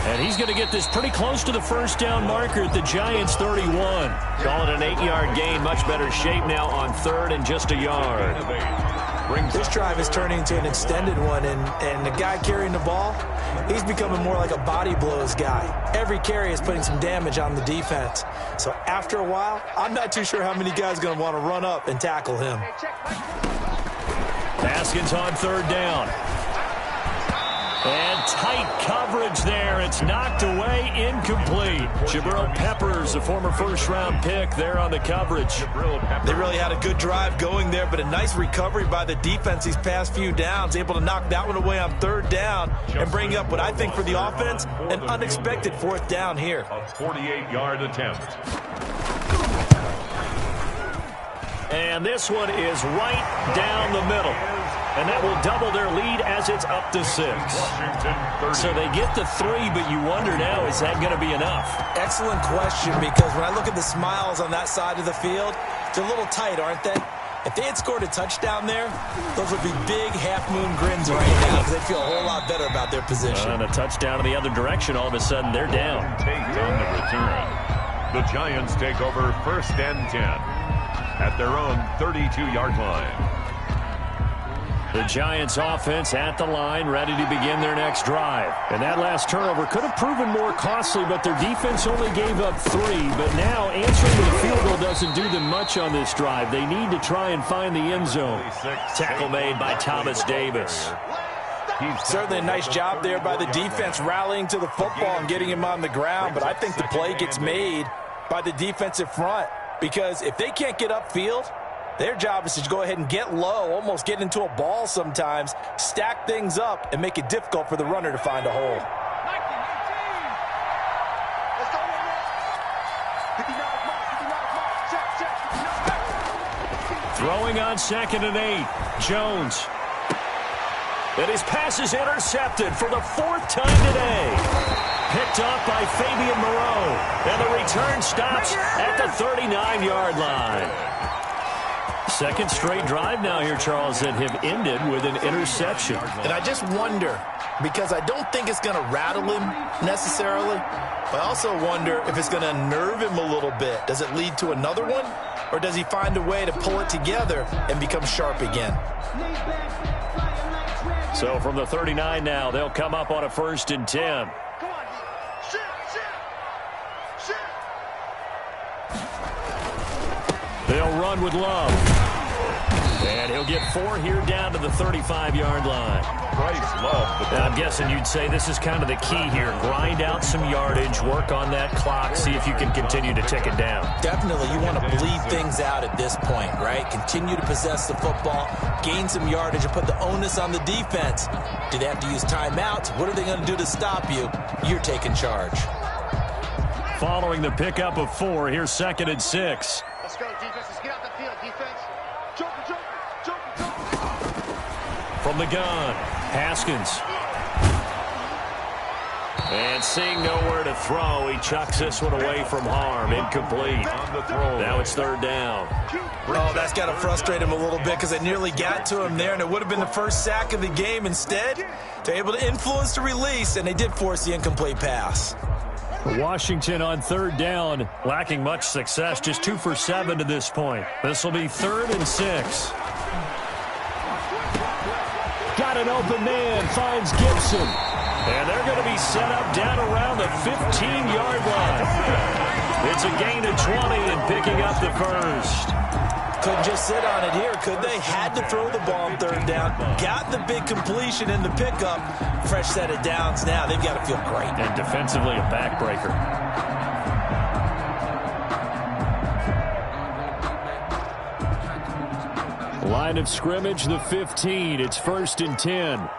And he's going to get this pretty close to the first down marker at the Giants' 31. Call it an 8-yard gain. Much better shape now on 3rd and just a yard. This drive is turning into an extended one, and the guy carrying the ball, he's becoming more like a body blows guy. Every carry is putting some damage on the defense. So after a while, I'm not too sure how many guys are going to want to run up and tackle him. Haskins on 3rd down. And tight coverage there. It's knocked away, incomplete. Jabril Peppers, a former first-round pick, there on the coverage. They really had a good drive going there, but a nice recovery by the defense these past few downs, able to knock that one away on 3rd down and bring up what I think for the offense, an unexpected 4th down here. A 48-yard attempt. And this one is right down the middle. And that will double their lead as it's up to 6. So they get the 3, but you wonder now, is that going to be enough? Excellent question, because when I look at the smiles on that side of the field, they're a little tight, aren't they? If they had scored a touchdown there, those would be big half-moon grins right now, because they feel a whole lot better about their position. And a touchdown in the other direction, all of a sudden they're down. Tate on the return. The Giants take over 1st and 10 at their own 32-yard line. The Giants offense at the line, ready to begin their next drive. And that last turnover could have proven more costly, but their defense only gave up 3. But now answering the field goal doesn't do them much on this drive. They need to try and find the end zone. Tackle made by Thomas Davis. Certainly a nice job there by the defense rallying to the football and getting him on the ground. But I think the play gets made by the defensive front, because if they can't get upfield, their job is to go ahead and get low, almost get into a ball sometimes, stack things up, and make it difficult for the runner to find a hole. Throwing on 2nd and 8. Jones. And his pass is intercepted for the 4th time today. Picked off by Fabian Moreau. And the return stops at the 39-yard line. 2nd straight drive now here, Charles, that have ended with an interception. And I just wonder, because I don't think it's going to rattle him necessarily, but I also wonder if it's going to unnerve him a little bit. Does it lead to another one, or does he find a way to pull it together and become sharp again? So from the 39 now, they'll come up on a 1st and 10. They'll run with Love. And he'll get 4 here down to the 35-yard line. Bryce Love. And I'm guessing you'd say this is kind of the key here. Grind out some yardage, work on that clock, see if you can continue to tick it down. Definitely, you want to bleed things out at this point, right? Continue to possess the football, gain some yardage, and put the onus on the defense. Do they have to use timeouts? What are they going to do to stop you? You're taking charge. Following the pickup of 4, here's 2nd and 6. Let's go, defense. Let's get out the field, defense. Joker. From the gun, Haskins. And seeing nowhere to throw, he chucks this one away from harm. Incomplete. Now it's 3rd down. Oh, that's got to frustrate him a little bit, because it nearly got to him there, and it would have been the first sack of the game. Instead, they're able to influence the release, and they did force the incomplete pass. Washington on 3rd down, lacking much success, just 2 for 7 to this point. This will be 3rd and 6. Got an open man, finds Gibson. And they're going to be set up down around the 15-yard line. It's a gain of 20 and picking up the 1st. Couldn't just sit on it here, could they? Had to throw the ball on 3rd down. Got the big completion in the pickup. Fresh set of downs now. They've got to feel great. And defensively, a backbreaker. Line of scrimmage, the 15. It's 1st and 10. 36.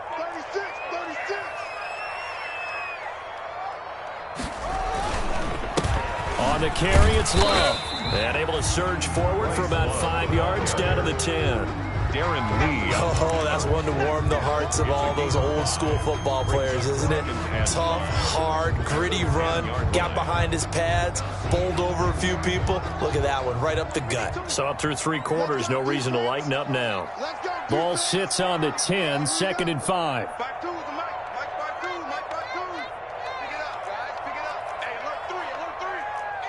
On the carry, it's Love. And able to surge forward for about 5 yards down to the 10. Oh, that's one to warm the hearts of all those old school football players, isn't it? Tough, hard, gritty run, got behind his pads, bowled over a few people. Look at that one, right up the gut. Saw it through 3 quarters, no reason to lighten up now. Ball sits on the 10, 2nd and 5. Back two with the mic. Back two. Pick it up, guys. Pick it up. Hey, alert 3.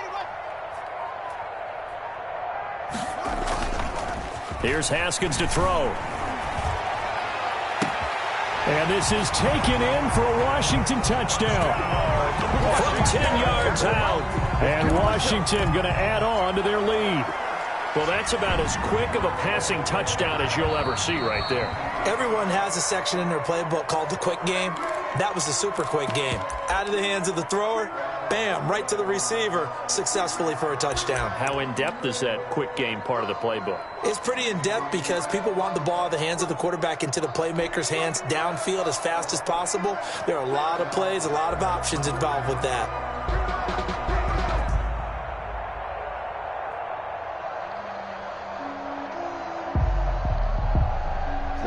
Anyway. Here's Haskins to throw. And this is taken in for a Washington touchdown. From 10 yards out. And Washington going to add on to their lead. Well, that's about as quick of a passing touchdown as you'll ever see right there. Everyone has a section in their playbook called the quick game. That was the super quick game. Out of the hands of the thrower, bam, right to the receiver, successfully for a touchdown. How in-depth is that quick game part of the playbook? It's pretty in-depth because people want the ball out of the hands of the quarterback into the playmaker's hands downfield as fast as possible. There are a lot of plays, a lot of options involved with that.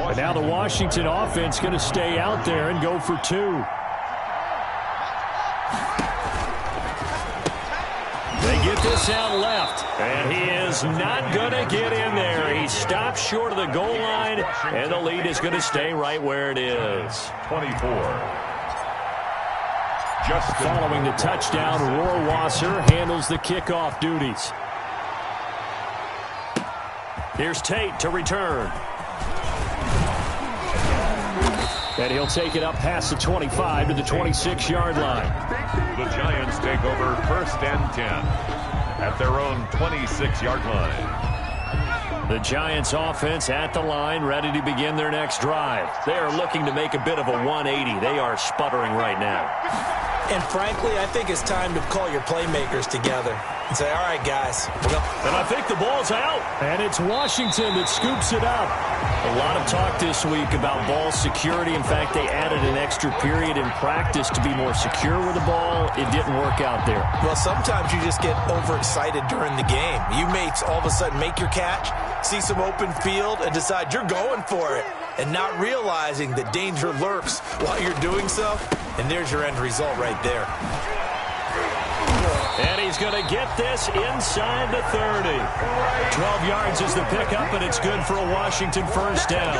And now the Washington offense going to stay out there and go for 2. They get this out left, and he is not going to get in there. He stops short of the goal line, and the lead is going to stay right where it is. 24. Following the touchdown, Rohrwasser handles the kickoff duties. Here's Tate to return. And he'll take it up past the 25 to the 26-yard line. The Giants take over 1st and 10 at their own 26-yard line. The Giants offense at the line, ready to begin their next drive. They are looking to make a bit of a 180. They are sputtering right now. And frankly, I think it's time to call your playmakers together and say, all right, guys. And I think the ball's out. And it's Washington that scoops it up. A lot of talk this week about ball security. In fact, they added an extra period in practice to be more secure with the ball. It didn't work out there. Well, sometimes you just get overexcited during the game. You may all of a sudden make your catch, see some open field, and decide you're going for it, and not realizing that danger lurks while you're doing so. And there's your end result right there. And he's going to get this inside the 30. 12 yards is the pickup, and it's good for a Washington first down.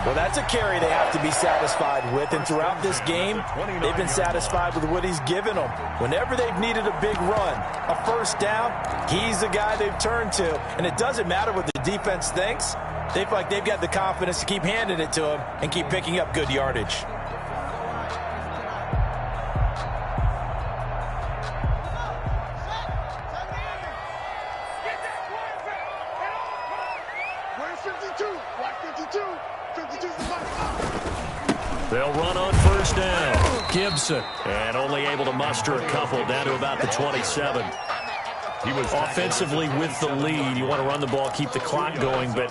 Well, that's a carry they have to be satisfied with, and throughout this game, they've been satisfied with what he's given them. Whenever they've needed a big run, a first down, he's the guy they've turned to. And it doesn't matter what the defense thinks. They feel like they've got the confidence to keep handing it to him and keep picking up good yardage. They'll run on first down. Gibson. And only able to muster a couple down to about the 27. He was offensively with the lead. You want to run the ball, keep the clock going, but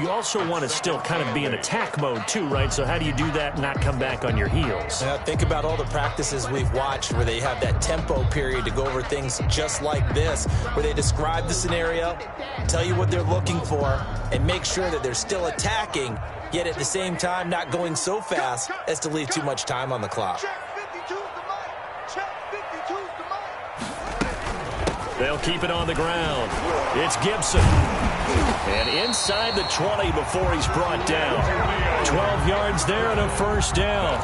you also want to still kind of be in attack mode too, right? So how do you do that and not come back on your heels? Now, think about all the practices we've watched where they have that tempo period to go over things just like this, where they describe the scenario, tell you what they're looking for, and make sure that they're still attacking, yet at the same time not going so fast as to leave too much time on the clock. They'll keep it on the ground. It's Gibson. And inside the 20 before he's brought down. 12 yards there and a first down.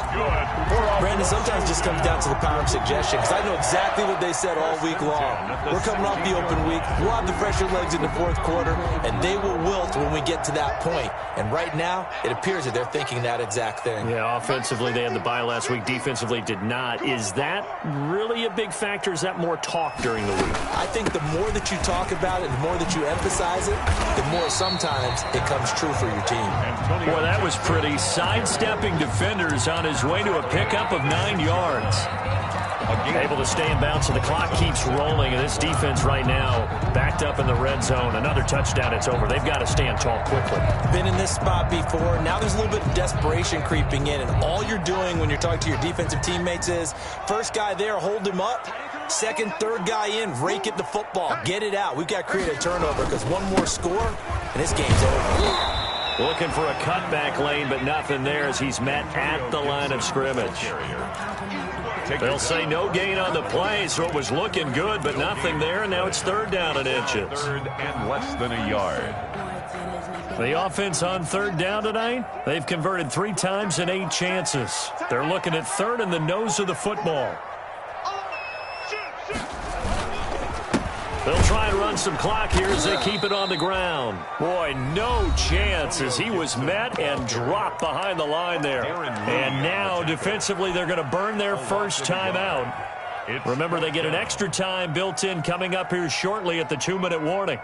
Brandon, sometimes it just comes down to the power of suggestion, because I know exactly what they said all week long. We're coming off the open week. We'll have the fresher legs in the fourth quarter, and they will wilt when we get to that point. And right now, it appears that they're thinking that exact thing. Yeah, offensively, they had the bye last week. Defensively, did not. Is that really a big factor? Is that more talk during the week? I think the more that you talk about it, the more that you emphasize it, the more sometimes it comes true for your team. Boy, that was pretty. Sidestepping defenders on his way to a pickup of 9 yards. Able to stay in bounds, so the clock keeps rolling, and this defense right now backed up in the red zone. Another touchdown, it's over. They've got to stand tall quickly. Been in this spot before. Now there's a little bit of desperation creeping in, and all you're doing when you're talking to your defensive teammates is, first guy there, hold him up. Second, third guy in, rake at the football. Get it out. We've got to create a turnover, because one more score, and this game's over. Looking for a cutback lane, but nothing there as he's met at the line of scrimmage. They'll say no gain on the play, so it was looking good, but nothing there, and now it's third down and inches. Third and less than a yard. The offense on third down tonight, they've converted 3 times in 8 chances. They're looking at third in the nose of the football. They'll try and run some clock here as they keep it on the ground. Boy, no chance as he was met and dropped behind the line there. And now, defensively, they're going to burn their first time out. Remember, they get an extra time built in coming up here shortly at the 2-minute warning.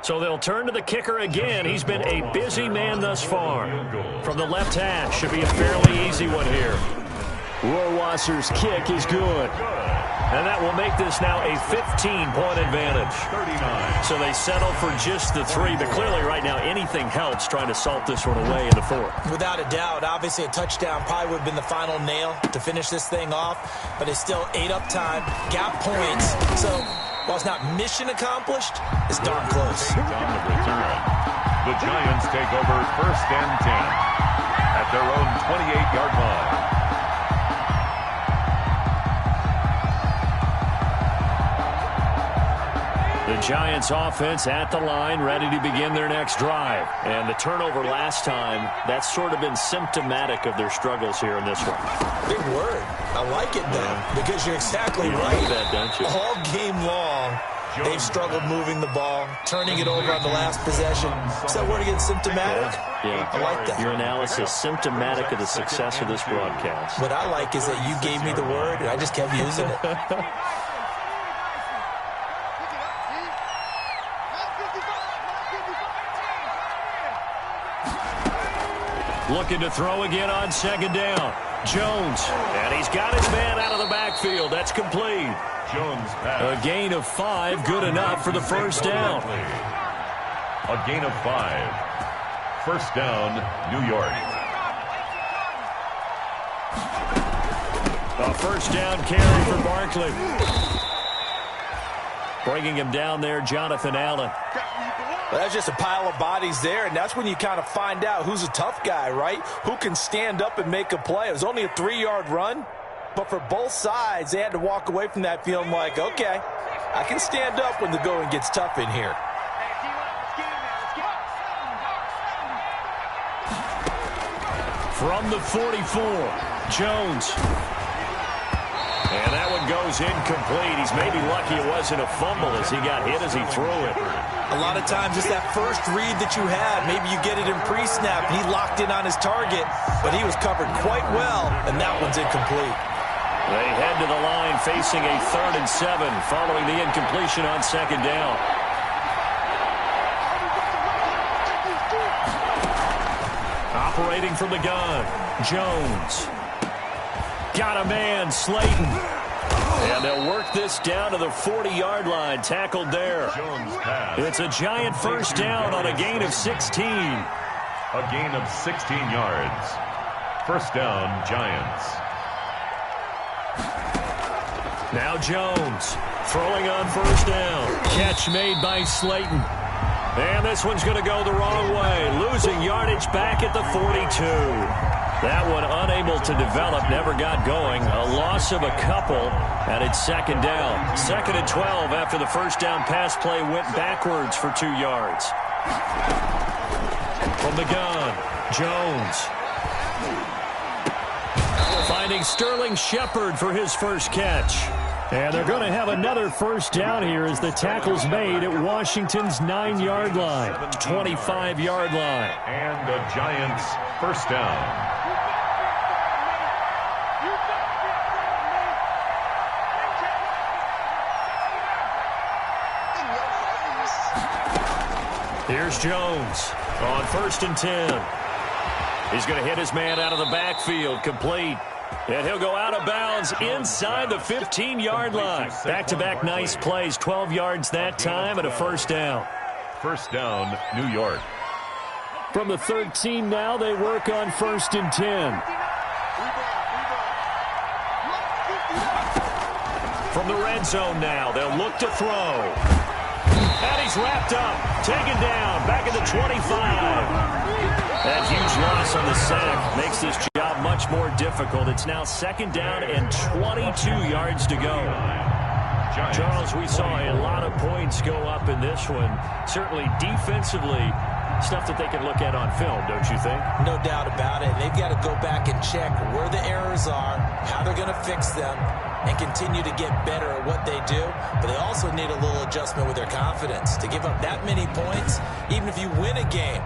So they'll turn to the kicker again. He's been a busy man thus far. From the left hash, should be a fairly easy one here. Rohrwasser's kick is good. And that will make this now a 15-point advantage. 39. So they settle for just the 3, but clearly right now anything helps trying to salt this one away in the 4th. Without a doubt, obviously a touchdown probably would have been the final nail to finish this thing off, but it's still ate up time, got points. So while it's not mission accomplished, it's darn close. On the return, the Giants take over first and 10 at their own 28-yard line. The Giants offense at the line, ready to begin their next drive. And the turnover last time, that's sort of been symptomatic of their struggles here in this one. Big word. I like it, though, because you're exactly right. Like that, don't you? All game long, they've struggled moving the ball, turning it over on the last possession. Is that word again, symptomatic? Yeah. I like that. Your analysis, symptomatic of the success of this broadcast. What I like is that you gave me the word, and I just kept using it. Looking to throw again on second down. Jones, and he's got his man out of the backfield. That's complete. Jones pass. A gain of 5, good enough for the first down. A gain of 5. First down, New York. A first down carry for Barkley. Bringing him down there, Jonathan Allen. Well, that's just a pile of bodies there, and that's when you kind of find out who's a tough guy, right? Who can stand up and make a play. It was only a 3-yard run, but for both sides, they had to walk away from that feeling like, okay, I can stand up when the going gets tough in here. From the 44, Jones. And that one goes incomplete. He's maybe lucky it wasn't a fumble as he got hit as he threw it. A lot of times it's that first read that you have. Maybe you get it in pre-snap. He locked in on his target, but he was covered quite well, and that one's incomplete. They head to the line facing a 3rd and 7 following the incompletion on second down. Operating from the gun, Jones. Got a man, Slayton. And they'll work this down to the 40-yard line, tackled there. It's a giant first down on a gain of 16. A gain of 16 yards. First down, Giants. Now Jones throwing on first down. Catch made by Slayton. And this one's going to go the wrong way. Losing yardage back at the 42. That one unable to develop, never got going. A loss of a couple, and it's second down. 2nd and 12 after the first down pass play went backwards for 2 yards. From the gun, Jones. Finding Sterling Shepard for his first catch. And they're going to have another first down here as the tackle's made at Washington's 9-yard line, 25-yard line. And the Giants first down. Here's Jones on 1st and 10. He's going to hit his man out of the backfield, complete. And he'll go out of bounds inside the 15-yard line. Back-to-back nice plays, 12 yards that time and a first down. First down, New York. From the 13 now, they work on 1st and 10. From the red zone now, they'll look to throw. And he's wrapped up, taken down, back at the 25. That huge loss on the sack makes this job much more difficult. It's now 2nd down and 22 yards to go. Charles, we saw a lot of points go up in this one. Certainly defensively, stuff that they can look at on film, don't you think? No doubt about it. They've got to go back and check where the errors are, how they're going to fix them, and continue to get better at what they do. But they also need a little adjustment with their confidence. To give up that many points, even if you win a game,